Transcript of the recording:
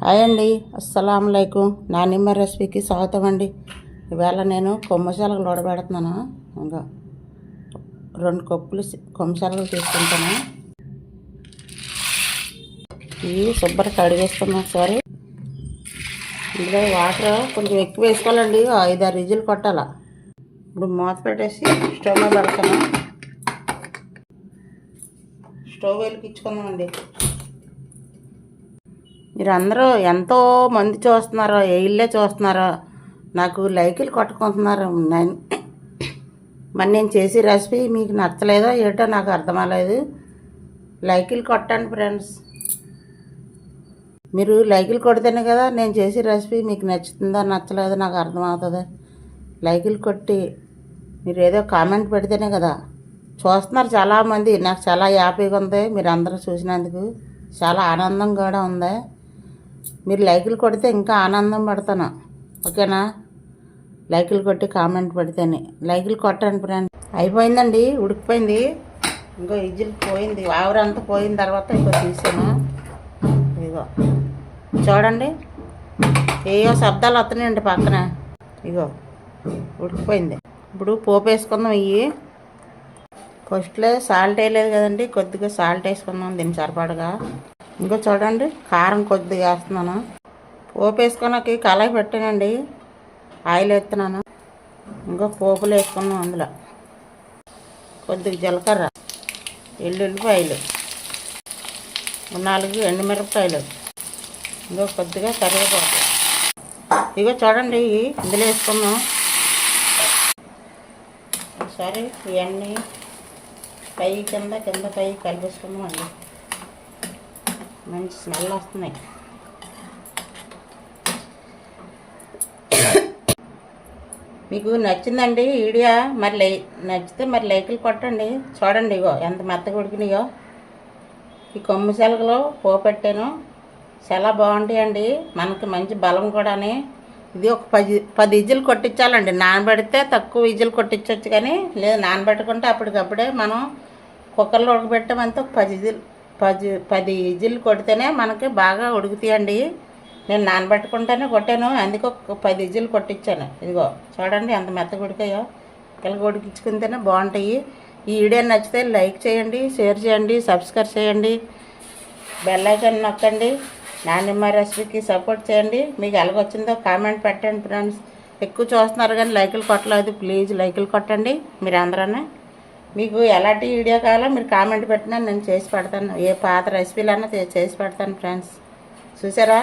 Hi అండి, అస్సలం లైకుం. నానిమ్మ రెసిపీకి స్వాగతం అండి. ఇవాళ నేను కొమ్మశాలలు ఉడబెడుతున్నాను. ఇంకా 2 కప్పులు కొమ్మశాలలు తీసుకుంటాను. ఇవి శుభ్రంగా కడిగేసుకున్నాం ఒకసారి. ఇందులో వాటర్ కొంచెం ఎక్కువ వేసుకోవాలండి. 5-6 విజిల్ కొట్టాల. ఇప్పుడు మూత పెట్టేసి స్టవ్ మీద పెడతాను. స్టవ్ వెలిగించుకుందామండి. మీరు అందరూ ఎంతో మంది చూస్తున్నారో, ఇల్లే చూస్తున్నారో, నాకు లైకులు కొట్టుకుంటున్నారు. మరి నేను చేసే రెసిపీ మీకు నచ్చలేదో ఏటో నాకు అర్థం అవ్వలేదు. లైకులు కొట్టండి ఫ్రెండ్స్. మీరు లైకులు కొడితేనే కదా నేను చేసే రెసిపీ మీకు నచ్చుతుందో నచ్చలేదో నాకు అర్థమవుతుంది. లైకులు కొట్టి మీరు ఏదో కామెంట్ పెడితేనే కదా చూస్తున్నారు చాలామంది. నాకు చాలా హ్యాపీగా ఉంది మీరు అందరూ చూసినందుకు. చాలా ఆనందం కూడా ఉంది. మీరు లైకులు కొడితే ఇంకా ఆనందం పడతాను. ఓకేనా? లైకులు కొట్టి కామెంట్ పెడితేనే. లైకులు కొట్టండి ఫ్రెండ్. అయిపోయిందండి, ఉడికిపోయింది. ఇంకో విజిల్ పోయింది. ఆవిరంతా పోయిన తర్వాత ఇంకో తీసాను. ఇగో చూడండి, ఏవో శబ్దాలు వస్తున్నాయండి పక్కన. ఇగో ఉడికిపోయింది. ఇప్పుడు పోపు వేసుకుందాం. ఇవి ఫస్ట్లో సాల్ట్ వేయలేదు కదండి, కొద్దిగా సాల్ట్ వేసుకుందాం దీన్ని సరిపడగా. ఇంకో చూడండి, కారం కొద్దిగా వేస్తున్నాను. పోపు వేసుకున్నాక కళాయి పెట్టానండి, ఆయిల్ వేస్తున్నాను. ఇంకో పోపులు వేసుకున్నాం. అందులో కొద్దిగా జీలకర్ర, ఎల్లుల్లిపాయలు, 4 ఎండుమిరపకాయలు, ఇంకో కొద్దిగా కరివేపాకు. ఇగో చూడండి, ఇందులో వేసుకున్నాం. ఒకసారి ఇవన్నీ పై కింద పై కలిపేసుకున్నాం అండి. మంచి స్మెల్ వస్తున్నాయి. మీకు నచ్చిందండి వీడియో? మరి నచ్చితే మరి లైకులు కొట్టండి. చూడండి, ఇగో ఎంత మెత్తగా ఉడికినాయో. ఈ కొమ్ము శనగలు పోపెట్టాను, చాలా బాగుంటాయండి. మనకి మంచి బలం కూడాని. ఇది ఒక 10 విజిల్ కొట్టించాలండి. నానబెడితే తక్కువ విజిల్ కొట్టించవచ్చు, కానీ లేదు నానబెట్టుకుంటే అప్పటికప్పుడే మనం కుక్కర్లో ఉడకబెట్టామంటే ఒక 10 విజిల్ కొడితేనే మనకి బాగా ఉడుకుతాయండి. నేను నానబెట్టుకుంటేనే కొట్టాను, అందుకే ఒక 10 విజిల్ కొట్టించాను. ఇదిగో చూడండి ఎంత మెత్తగా ఉడికాయో. ఇలా ఉడికించుకుంటేనే బాగుంటాయి. ఈ వీడియో నచ్చితే లైక్ చేయండి, షేర్ చేయండి, సబ్స్క్రైబ్ చేయండి, బెల్ ఐకాన్ నొక్కండి. నానిమ్మ రెసిపీకి సపోర్ట్ చేయండి. మీకు ఎలాగొచ్చిందో కామెంట్ పెట్టండి ఫ్రెండ్స్. ఎక్కువ చూస్తున్నారు కానీ లైకులు కొట్టలేదు. ప్లీజ్ లైకులు కొట్టండి మీరు అందరూ. మీకు ఎలాంటి వీడియో కావాలో మీరు కామెంట్ పెట్టినా నేను చేసి పెడతాను. ఏ పాత రెసిపీలన్నా చేసి పెడతాను ఫ్రెండ్స్. చూసారా